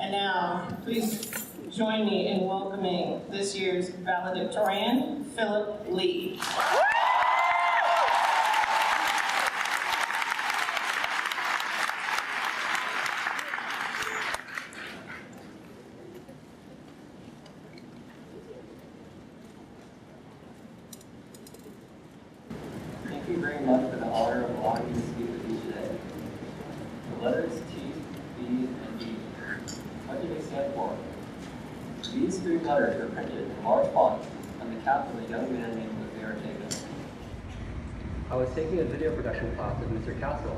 And now, please join me in welcoming this year's valedictorian, Philip Lee. Thank you very much for the honor of allowing me to speak with you today. The letters T, B, and D. What do they stand for? These three letters are printed in large font on the cap of a young man named Valedictorian. I was taking a video production class with Mr. Castle,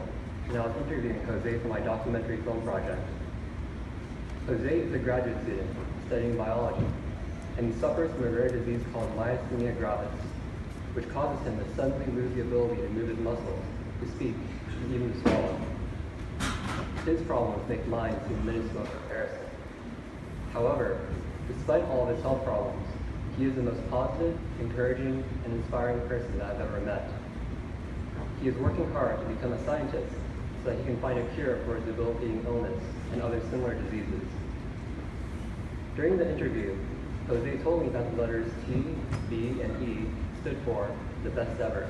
and I was interviewing Jose for my documentary film project. Jose is a graduate student studying biology, and he suffers from a rare disease called myasthenia gravis, which causes him to suddenly lose the ability to move his muscles, to speak, and even to swallow. His problems make mine seem minuscule in comparison. However, despite all of his health problems, he is the most positive, encouraging, and inspiring person that I've ever met. He is working hard to become a scientist so that he can find a cure for his debilitating illness and other similar diseases. During the interview, Jose told me that the letters T, B, and E stood for the best ever.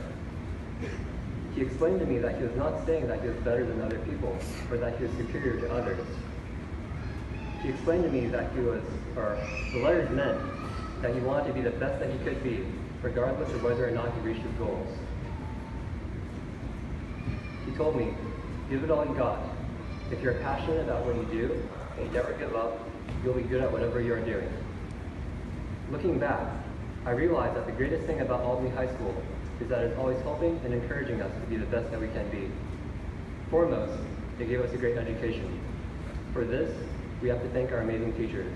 He explained to me that he was not saying that he was better than other people or that he was superior to others. He explained to me that the letters meant that he wanted to be the best that he could be, regardless of whether or not he reached his goals. He told me, give it all you got. If you're passionate about what you do and you never give up, you'll be good at whatever you're doing. Looking back, I realized that the greatest thing about Albany High School is that it's always helping and encouraging us to be the best that we can be. Foremost, they gave us a great education. For this, we have to thank our amazing teachers.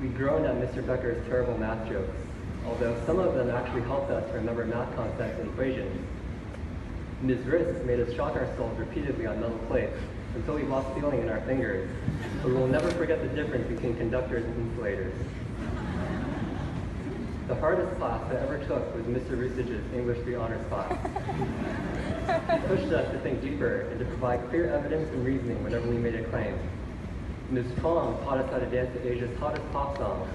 We groaned at Mr. Becker's terrible math jokes, although some of them actually helped us remember math concepts and equations. Ms. Riss made us shock ourselves repeatedly on metal plates until we lost feeling in our fingers, but we will never forget the difference between conductors and insulators. The hardest class I ever took was Mr. Rusich's English 3 honors class. He pushed us to think deeper and to provide clear evidence and reasoning whenever we made a claim. Ms. Tong taught us how to dance to Asia's hottest pop songs,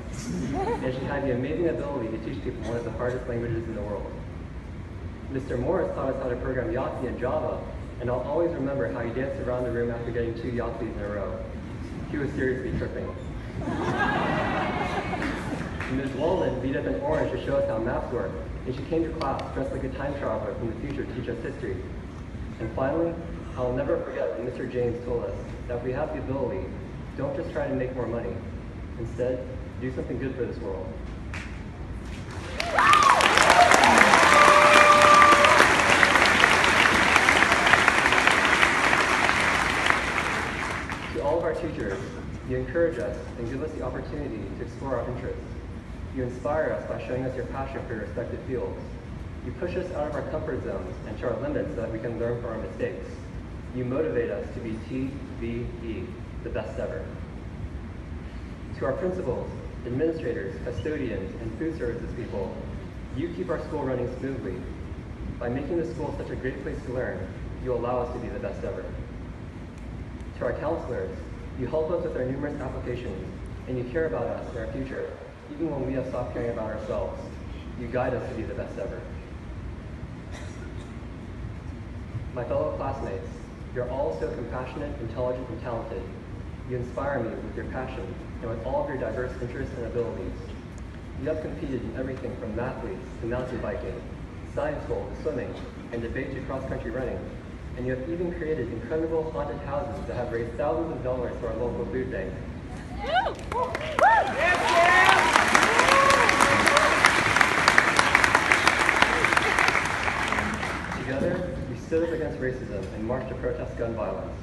and she had the amazing ability to teach people one of the hardest languages in the world. Mr. Morris taught us how to program Yahtzee in Java, and I'll always remember how he danced around the room after getting 2 Yahtzees in a row. He was seriously tripping. Ms. Walden beat up an orange to show us how maps work, and she came to class dressed like a time traveler from the future to teach us history. And finally, I'll never forget when Mr. James told us that if we have the ability, don't just try to make more money. Instead, do something good for this world. To all of our teachers, you encourage us and give us the opportunity to explore our interests. You inspire us by showing us your passion for your respective fields. You push us out of our comfort zones and to our limits so that we can learn from our mistakes. You motivate us to be T, B, E, the best ever. To our principals, administrators, custodians, and food services people, you keep our school running smoothly. By making the school such a great place to learn, you allow us to be the best ever. To our counselors, you help us with our numerous applications, and you care about us and our future, even when we have stopped caring about ourselves. You guide us to be the best ever. My fellow classmates, you're all so compassionate, intelligent, and talented. You inspire me with your passion and with all of your diverse interests and abilities. You have competed in everything from mathletes to mountain biking, science bowl to swimming, and debate to cross-country running. And you have even created incredible haunted houses that have raised thousands of dollars for our local food bank. Together, we stood up against racism and marched to protest gun violence.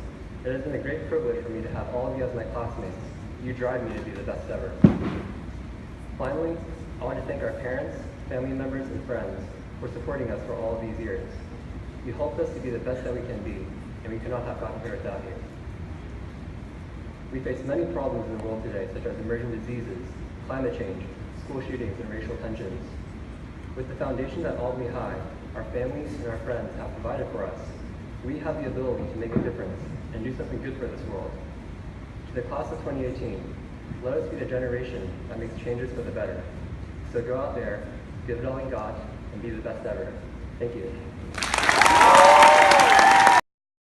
It has been a great privilege for me to have all of you as my classmates. You drive me to be the best ever. Finally, I want to thank our parents, family members, and friends for supporting us for all of these years. You helped us to be the best that we can be, and we could not have gotten here without you. We face many problems in the world today, such as emerging diseases, climate change, school shootings, and racial tensions. With the foundation that Albany High, our families and our friends have provided for us, we have the ability to make a difference and do something good for this world. To the class of 2018, let us be the generation that makes changes for the better. So go out there, give it all you got, and be the best ever. Thank you.